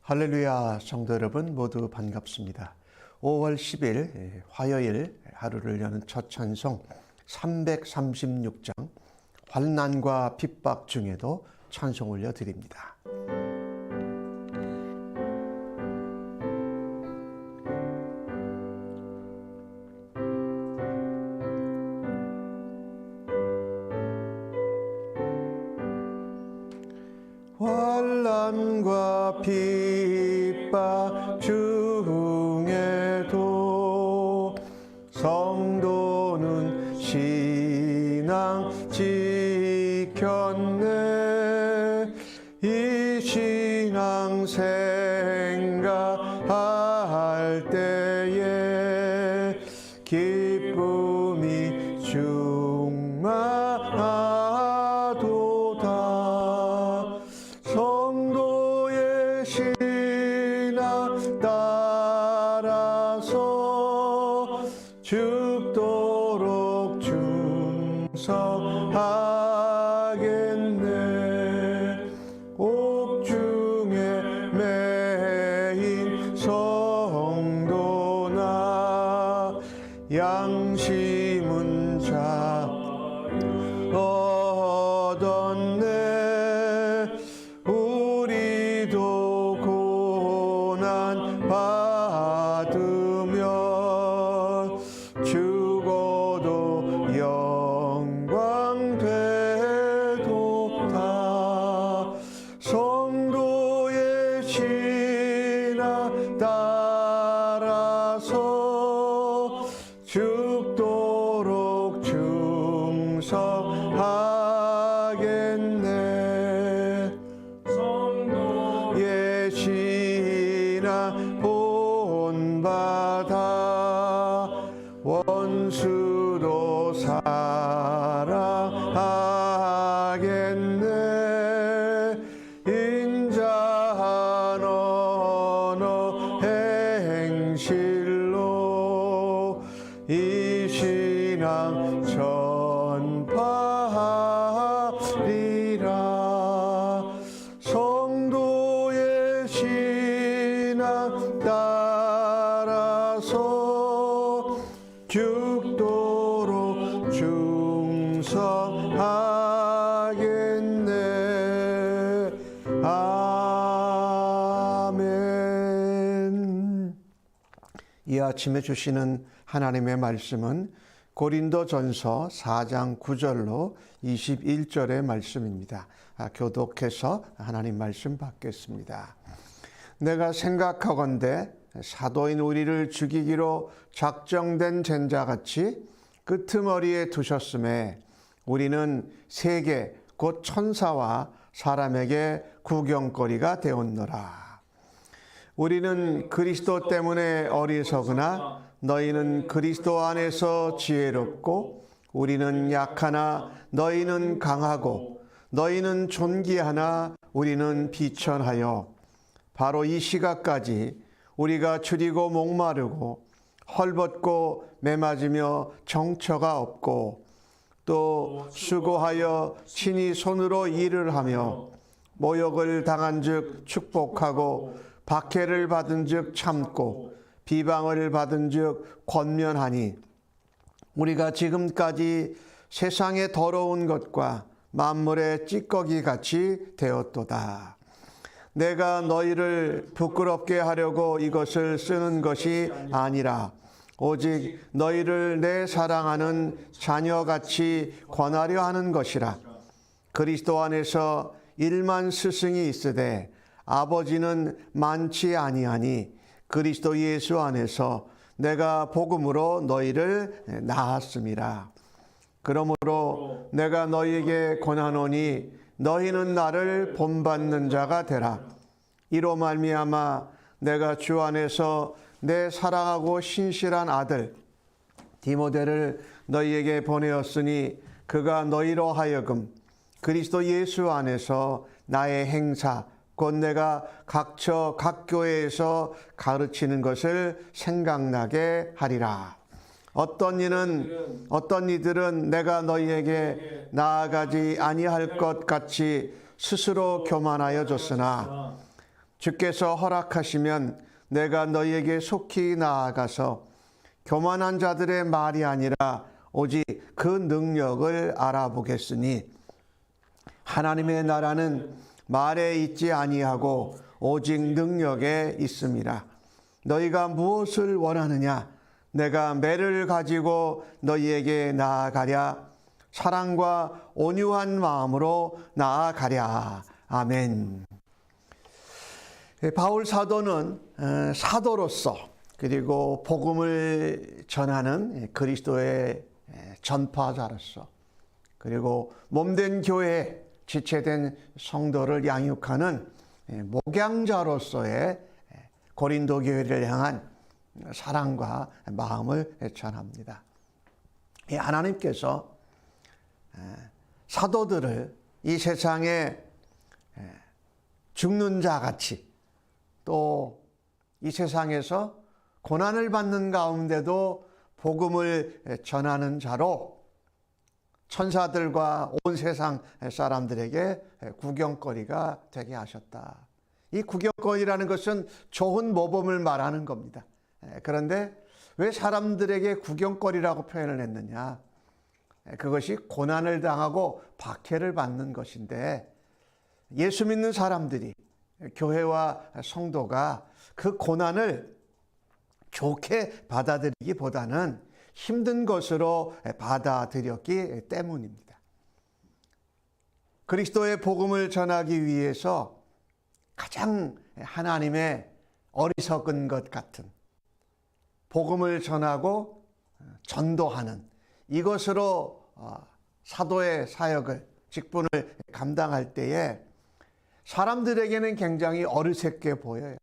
할렐루야, 성도 여러분 모두 반갑습니다. 5월 10일 화요일 하루를 여는 첫 찬송 336장 환난과 핍박 중에도 찬송 올려드립니다. 환난과 핍박 중에도 성도는 신앙 지켰네. 이 신앙 생각할 때에 기쁨이 충만하도다. 성도의 신앙 따라서 죽도록 충성하겠네. 옥중에 매인 성도나 양심은 잘 얻었네. 우리도 고난 받으며 죽어도 영광 되도다. 성도의 신앙 따라서 죽도록 충성하겠네. 성도의 신앙 본받아 원수도 사랑하겠네. 인자한 언어 행실로 이 신앙 전파하리라. 성도의 신앙 따라서 죽도록 충성하겠네. 아멘. 이 아침에 주시는 하나님의 말씀은 고린도전서 4장 9절로 21절의 말씀입니다. 교독해서 하나님 말씀 받겠습니다. 내가 생각하건대 사도인 우리를 죽이기로 작정된 젠자같이 끄트머리에 두셨음에 우리는 세계 곧 천사와 사람에게 구경거리가 되었노라. 우리는 그리스도 때문에 어리석으나 너희는 그리스도 안에서 지혜롭고 우리는 약하나 너희는 강하고 너희는 존귀하나 우리는 비천하여 바로 이 시각까지 우리가 줄이고 목마르고 헐벗고 매맞으며 정처가 없고 또 수고하여 친히 손으로 일을 하며 모욕을 당한즉 축복하고 박해를 받은즉 참고 비방을 받은즉 권면하니 우리가 지금까지 세상의 더러운 것과 만물의 찌꺼기 같이 되었도다. 내가 너희를 부끄럽게 하려고 이것을 쓰는 것이 아니라 오직 너희를 내 사랑하는 자녀같이 권하려 하는 것이라. 그리스도 안에서 1만 스승이 있으되 아버지는 많지 아니하니 그리스도 예수 안에서 내가 복음으로 너희를 낳았음이라. 그러므로 내가 너희에게 권하노니 너희는 나를 본받는 자가 되라. 이로 말미암아 내가 주 안에서 내 사랑하고 신실한 아들 디모데를 너희에게 보내었으니 그가 너희로 하여금 그리스도 예수 안에서 나의 행사 곧 내가 각처 각 교회에서 가르치는 것을 생각나게 하리라. 어떤 이들은 내가 너희에게 나아가지 아니할 것 같이 스스로 교만하여 줬으나 주께서 허락하시면 내가 너희에게 속히 나아가서 교만한 자들의 말이 아니라 오직 그 능력을 알아보겠으니 하나님의 나라는 말에 있지 아니하고 오직 능력에 있음이라. 너희가 무엇을 원하느냐? 내가 매를 가지고 너희에게 나아가랴. 사랑과 온유한 마음으로 나아가랴. 아멘. 바울 사도는 사도로서 그리고 복음을 전하는 그리스도의 전파자로서 그리고 몸된 교회에 지체된 성도를 양육하는 목양자로서의 고린도 교회를 향한 사랑과 마음을 전합니다. 하나님께서 사도들을 이 세상에 죽는 자 같이 또 이 세상에서 고난을 받는 가운데도 복음을 전하는 자로 천사들과 온 세상 사람들에게 구경거리가 되게 하셨다. 이 구경거리라는 것은 좋은 모범을 말하는 겁니다. 그런데 왜 사람들에게 구경거리라고 표현을 했느냐? 그것이 고난을 당하고 박해를 받는 것인데 예수 믿는 사람들이 교회와 성도가 그 고난을 좋게 받아들이기보다는 힘든 것으로 받아들였기 때문입니다. 그리스도의 복음을 전하기 위해서 가장 하나님의 어리석은 것 같은 복음을 전하고 전도하는 이것으로 사도의 사역을 직분을 감당할 때에 사람들에게는 굉장히 어리석게 보여요.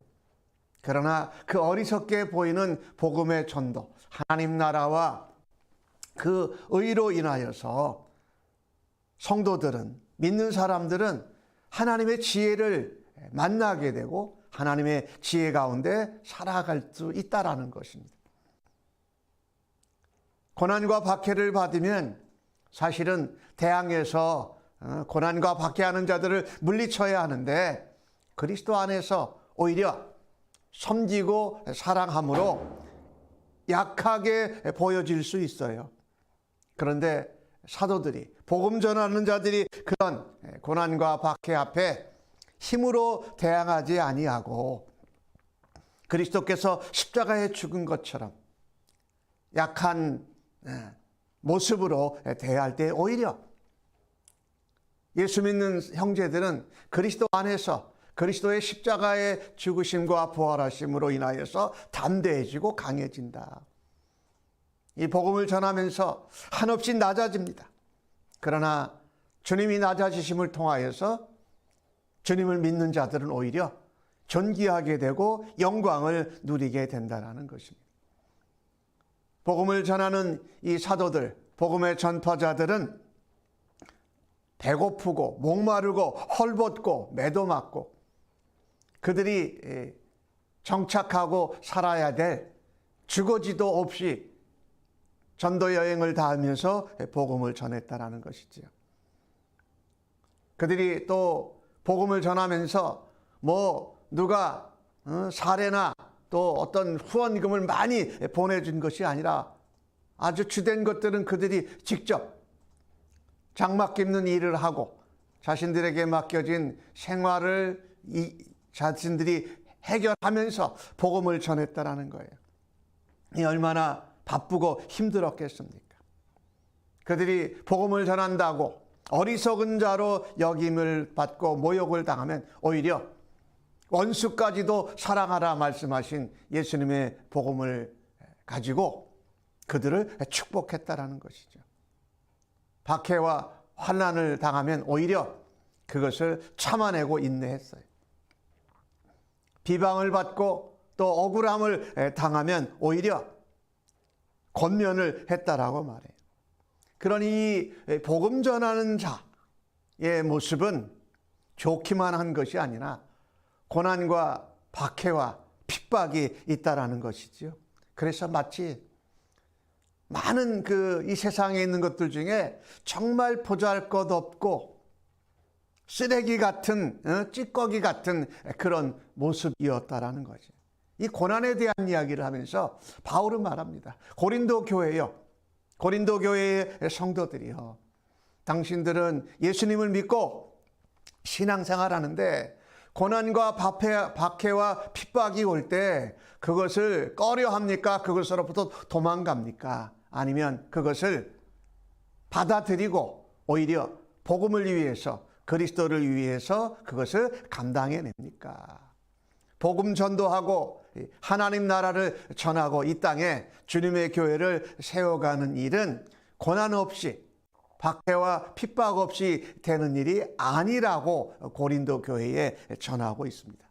그러나 그 어리석게 보이는 복음의 전도, 하나님 나라와 그 의로 인하여서 성도들은, 믿는 사람들은 하나님의 지혜를 만나게 되고 하나님의 지혜 가운데 살아갈 수 있다라는 것입니다. 고난과 박해를 받으면 사실은 대항해서 고난과 박해하는 자들을 물리쳐야 하는데 그리스도 안에서 오히려 섬기고 사랑함으로 약하게 보여질 수 있어요. 그런데 사도들이, 복음 전하는 자들이 그런 고난과 박해 앞에 힘으로 대항하지 아니하고 그리스도께서 십자가에 죽은 것처럼 약한 모습으로 대할 때 오히려 예수 믿는 형제들은 그리스도 안에서 그리스도의 십자가의 죽으심과 부활하심으로 인하여서 담대해지고 강해진다. 이 복음을 전하면서 한없이 낮아집니다. 그러나 주님이 낮아지심을 통하여서 주님을 믿는 자들은 오히려 존귀하게 되고 영광을 누리게 된다는 것입니다. 복음을 전하는 이 사도들, 복음의 전파자들은 배고프고 목마르고 헐벗고 매도 맞고 그들이 정착하고 살아야 될 주거지도 없이 전도 여행을 다하면서 복음을 전했다라는 것이지요. 그들이 또 복음을 전하면서 누가 사례나 또 어떤 후원금을 많이 보내준 것이 아니라 아주 주된 것들은 그들이 직접 장막 깁는 일을 하고 자신들에게 맡겨진 생활을 자신들이 해결하면서 복음을 전했다라는 거예요. 이 얼마나 바쁘고 힘들었겠습니까? 그들이 복음을 전한다고 어리석은 자로 역임을 받고 모욕을 당하면 오히려 원수까지도 사랑하라 말씀하신 예수님의 복음을 가지고 그들을 축복했다라는 것이죠. 박해와 환난을 당하면 오히려 그것을 참아내고 인내했어요. 비방을 받고 또 억울함을 당하면 오히려 권면을 했다라고 말해요. 그러니 복음 전하는 자의 모습은 좋기만 한 것이 아니라 고난과 박해와 핍박이 있다라는 것이죠. 그래서 마치 많은 이 세상에 있는 것들 중에 정말 보잘것없고 쓰레기 같은 찌꺼기 같은 그런 모습이었다라는 거지. 이 고난에 대한 이야기를 하면서 바울은 말합니다. 고린도 교회요. 고린도 교회의 성도들이요. 당신들은 예수님을 믿고 신앙생활하는데 고난과 박해와 핍박이 올 때 그것을 꺼려합니까? 그것으로부터 도망갑니까? 아니면 그것을 받아들이고 오히려 복음을 위해서 그리스도를 위해서 그것을 감당해냅니까? 복음 전도하고 하나님 나라를 전하고 이 땅에 주님의 교회를 세워가는 일은 고난 없이 박해와 핍박 없이 되는 일이 아니라고 고린도 교회에 전하고 있습니다.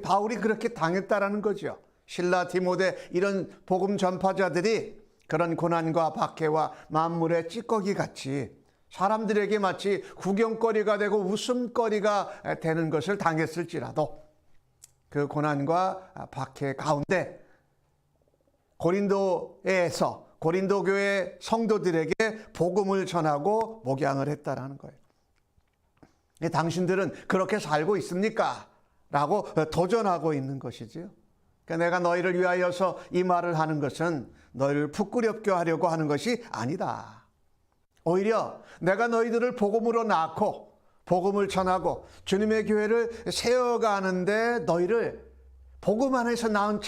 바울이 그렇게 당했다라는 거죠. 실라, 디모데 이런 복음 전파자들이 그런 고난과 박해와 만물의 찌꺼기 같이 사람들에게 마치 구경거리가 되고 웃음거리가 되는 것을 당했을지라도 그 고난과 박해 가운데 고린도에서 고린도 교회 성도들에게 복음을 전하고 목양을 했다라는 거예요. 당신들은 그렇게 살고 있습니까? 라고 도전하고 있는 것이지요. 그러니까 내가 너희를 위하여서 이 말을 하는 것은 너희를 부끄럽게 하려고 하는 것이 아니다. 오히려 내가 너희들을 복음으로 낳고 복음을 전하고 주님의 교회를 세워가는데 너희를 복음 안에서 낳은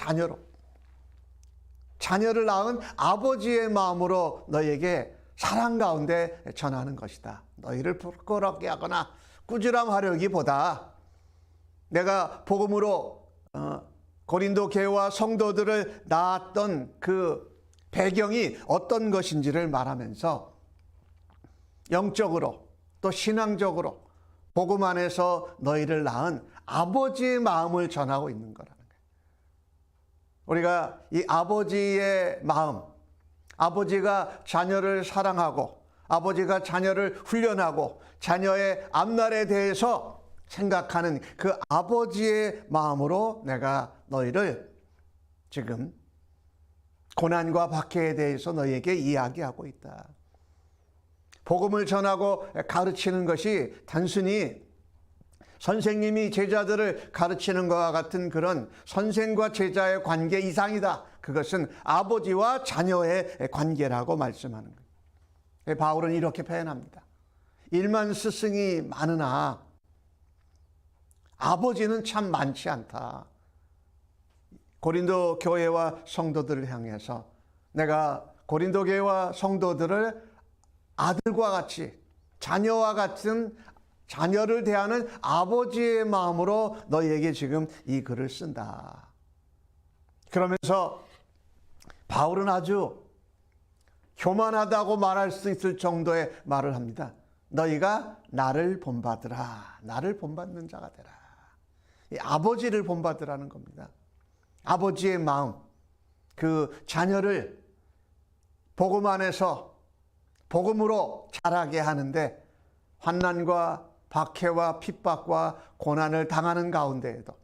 자녀를 낳은 아버지의 마음으로 너희에게 사랑 가운데 전하는 것이다. 너희를 부끄럽게 하거나 꾸지람하려기보다 내가 복음으로 고린도 교회와 성도들을 낳았던 그 배경이 어떤 것인지를 말하면서 영적으로 또 신앙적으로 복음 안에서 너희를 낳은 아버지의 마음을 전하고 있는 거라는 거예요. 우리가 이 아버지의 마음, 아버지가 자녀를 사랑하고 아버지가 자녀를 훈련하고 자녀의 앞날에 대해서 생각하는 그 아버지의 마음으로 내가 너희를 지금 고난과 박해에 대해서 너희에게 이야기하고 있다. 복음을 전하고 가르치는 것이 단순히 선생님이 제자들을 가르치는 것과 같은 그런 선생과 제자의 관계 이상이다. 그것은 아버지와 자녀의 관계라고 말씀하는 거예요. 바울은 이렇게 표현합니다. 일만 스승이 많으나 아버지는 참 많지 않다. 고린도 교회와 성도들을 향해서 내가 고린도 교회와 성도들을 아들과 같이 자녀와 같은 자녀를 대하는 아버지의 마음으로 너희에게 지금 이 글을 쓴다. 그러면서 바울은 아주 교만하다고 말할 수 있을 정도의 말을 합니다. 너희가 나를 본받으라. 나를 본받는 자가 되라. 이 아버지를 본받으라는 겁니다. 아버지의 마음, 그 자녀를 복음 안에서 복음으로 자라게 하는데 환난과 박해와 핍박과 고난을 당하는 가운데에도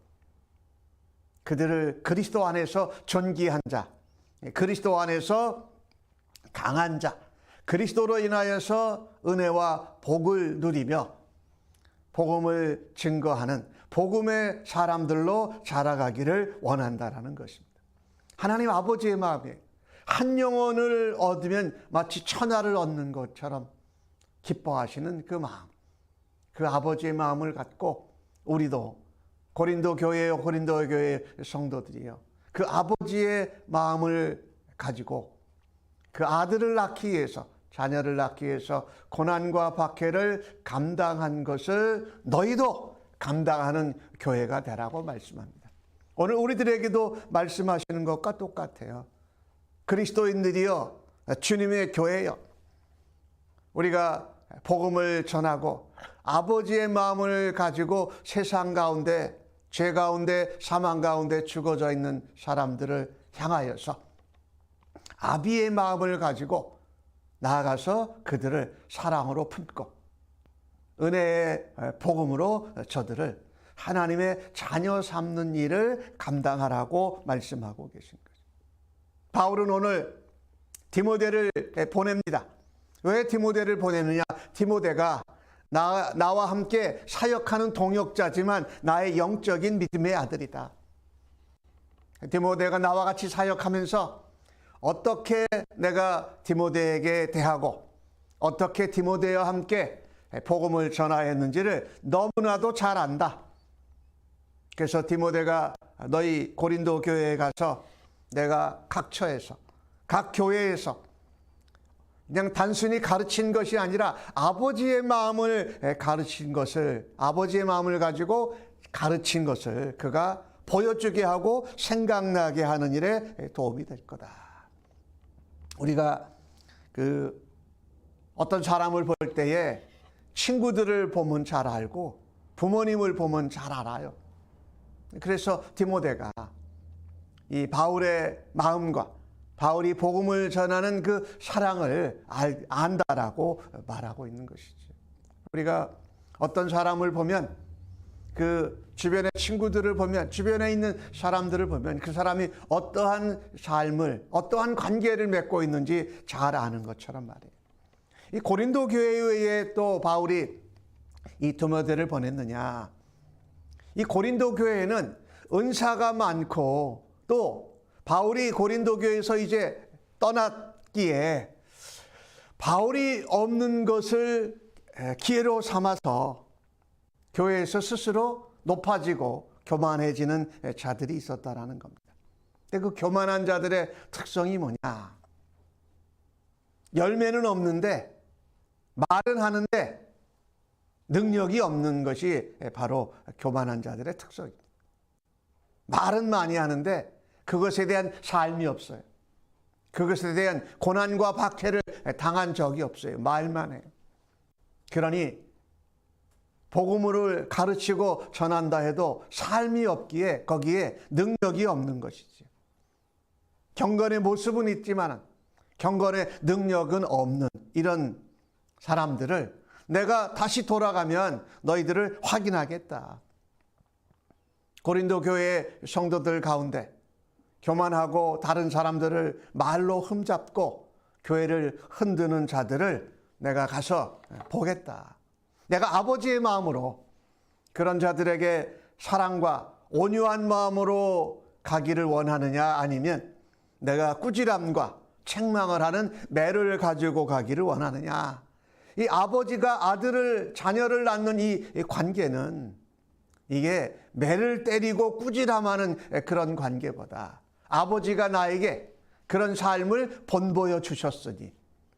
그들을 그리스도 안에서 존귀한 자, 그리스도 안에서 강한 자, 그리스도로 인하여서 은혜와 복을 누리며 복음을 증거하는 복음의 사람들로 자라가기를 원한다라는 것입니다. 하나님 아버지의 마음에 한 영혼을 얻으면 마치 천하를 얻는 것처럼 기뻐하시는 그 마음, 그 아버지의 마음을 갖고 우리도 고린도 교회요, 고린도 교회 성도들이요, 그 아버지의 마음을 가지고 그 아들을 낳기 위해서, 자녀를 낳기 위해서 고난과 박해를 감당한 것을 너희도 감당하는 교회가 되라고 말씀합니다. 오늘 우리들에게도 말씀하시는 것과 똑같아요. 그리스도인들이여, 주님의 교회여, 우리가 복음을 전하고 아버지의 마음을 가지고 세상 가운데, 죄 가운데, 사망 가운데 죽어져 있는 사람들을 향하여서 아비의 마음을 가지고 나아가서 그들을 사랑으로 품고 은혜의 복음으로 저들을 하나님의 자녀 삼는 일을 감당하라고 말씀하고 계신 거죠. 바울은 오늘 디모데를 보냅니다. 왜 디모데를 보내느냐? 디모데가 나와 함께 사역하는 동역자지만 나의 영적인 믿음의 아들이다. 디모데가 나와 같이 사역하면서 어떻게 내가 디모데에게 대하고 어떻게 디모데와 함께 복음을 전하였는지를 너무나도 잘 안다. 그래서 디모데가 너희 고린도 교회에 가서 내가 각 처에서 각 교회에서 그냥 단순히 가르친 것이 아니라 아버지의 마음을 가르친 것을, 아버지의 마음을 가지고 가르친 것을 그가 보여주게 하고 생각나게 하는 일에 도움이 될 거다. 우리가 어떤 사람을 볼 때에 친구들을 보면 잘 알고 부모님을 보면 잘 알아요. 그래서 디모데가 이 바울의 마음과 바울이 복음을 전하는 그 사랑을 안다라고 말하고 있는 것이죠. 우리가 어떤 사람을 보면 그 주변의 친구들을 보면 주변에 있는 사람들을 보면 그 사람이 어떠한 삶을 어떠한 관계를 맺고 있는지 잘 아는 것처럼 말이에요. 이 고린도 교회에 또 바울이 이 디모데를 보냈느냐. 이 고린도 교회에는 은사가 많고 또 바울이 고린도 교회에서 이제 떠났기에 바울이 없는 것을 기회로 삼아서 교회에서 스스로 높아지고 교만해지는 자들이 있었다라는 겁니다. 근데 그 교만한 자들의 특성이 뭐냐? 열매는 없는데 말은 하는데 능력이 없는 것이 바로 교만한 자들의 특성입니다. 말은 많이 하는데 그것에 대한 삶이 없어요. 그것에 대한 고난과 박해를 당한 적이 없어요. 말만 해요. 그러니 복음을 가르치고 전한다 해도 삶이 없기에 거기에 능력이 없는 것이죠. 경건의 모습은 있지만 경건의 능력은 없는 이런 사람들을 내가 다시 돌아가면 너희들을 확인하겠다. 고린도 교회 성도들 가운데 교만하고 다른 사람들을 말로 흠잡고 교회를 흔드는 자들을 내가 가서 보겠다. 내가 아버지의 마음으로 그런 자들에게 사랑과 온유한 마음으로 가기를 원하느냐 아니면 내가 꾸지람과 책망을 하는 매를 가지고 가기를 원하느냐. 이 아버지가 자녀를 낳는 이 관계는 이게 매를 때리고 꾸지람하는 그런 관계보다 아버지가 나에게 그런 삶을 본보여 주셨으니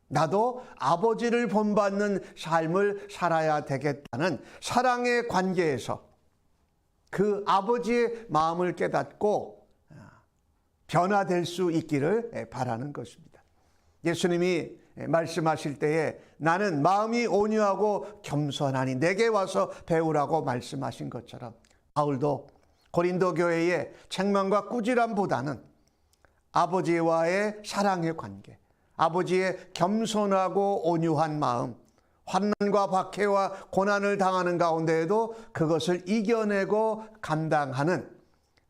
나도 아버지를 본받는 삶을 살아야 되겠다는 사랑의 관계에서 그 아버지의 마음을 깨닫고 변화될 수 있기를 바라는 것입니다. 예수님이 말씀하실 때에 나는 마음이 온유하고 겸손하니 내게 와서 배우라고 말씀하신 것처럼 바울도 고린도 교회의 책망과 꾸지람보다는 아버지와의 사랑의 관계, 아버지의 겸손하고 온유한 마음, 환난과 박해와 고난을 당하는 가운데에도 그것을 이겨내고 감당하는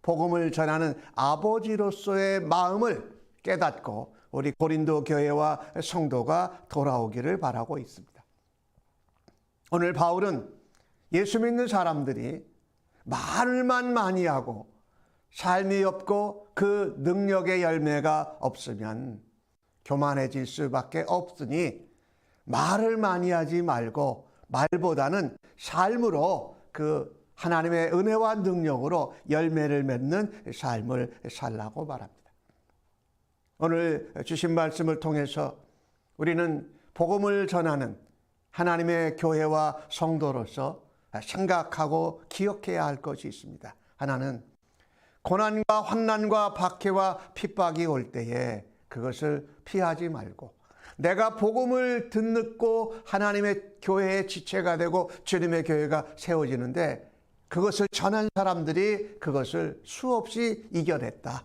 복음을 전하는 아버지로서의 마음을 깨닫고 우리 고린도 교회와 성도가 돌아오기를 바라고 있습니다. 오늘 바울은 예수 믿는 사람들이 말만 많이 하고 삶이 없고 그 능력의 열매가 없으면 교만해질 수밖에 없으니 말을 많이 하지 말고 말보다는 삶으로 그 하나님의 은혜와 능력으로 열매를 맺는 삶을 살라고 말합니다. 오늘 주신 말씀을 통해서 우리는 복음을 전하는 하나님의 교회와 성도로서 생각하고 기억해야 할 것이 있습니다. 하나는 고난과 환난과 박해와 핍박이 올 때에 그것을 피하지 말고 내가 복음을 듣고 하나님의 교회의 지체가 되고 주님의 교회가 세워지는데 그것을 전한 사람들이 그것을 수없이 이겨냈다.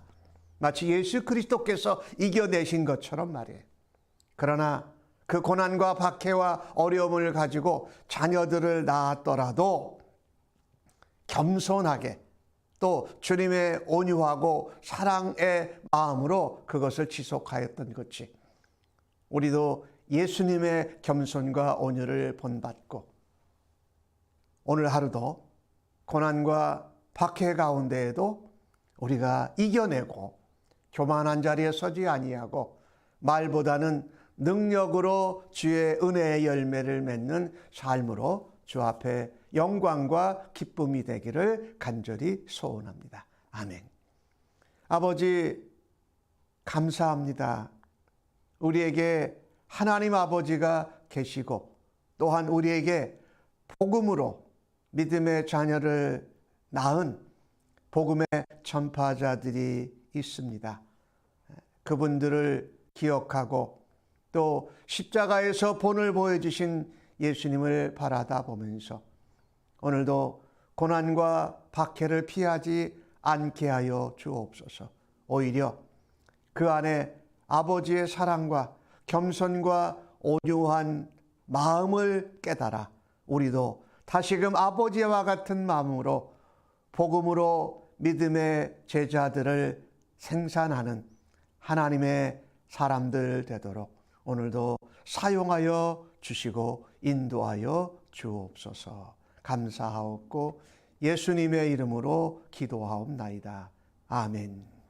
마치 예수 그리스도께서 이겨내신 것처럼 말이에요. 그러나 그 고난과 박해와 어려움을 가지고 자녀들을 낳았더라도 겸손하게 또 주님의 온유하고 사랑의 마음으로 그것을 지속하였던 것이 우리도 예수님의 겸손과 온유를 본받고 오늘 하루도 고난과 박해 가운데에도 우리가 이겨내고 교만한 자리에 서지 아니하고 말보다는 능력으로 주의 은혜의 열매를 맺는 삶으로 주 앞에 영광과 기쁨이 되기를 간절히 소원합니다. 아멘. 아버지, 감사합니다. 우리에게 하나님 아버지가 계시고 또한 우리에게 복음으로 믿음의 자녀를 낳은 복음의 전파자들이 있습니다. 그분들을 기억하고 또 십자가에서 본을 보여주신 예수님을 바라다 보면서 오늘도 고난과 박해를 피하지 않게 하여 주옵소서. 오히려 그 안에 아버지의 사랑과 겸손과 온유한 마음을 깨달아 우리도 다시금 아버지와 같은 마음으로 복음으로 믿음의 제자들을 생산하는 하나님의 사람들 되도록 오늘도 사용하여 주시고 인도하여 주옵소서. 감사하옵고 예수님의 이름으로 기도하옵나이다. 아멘.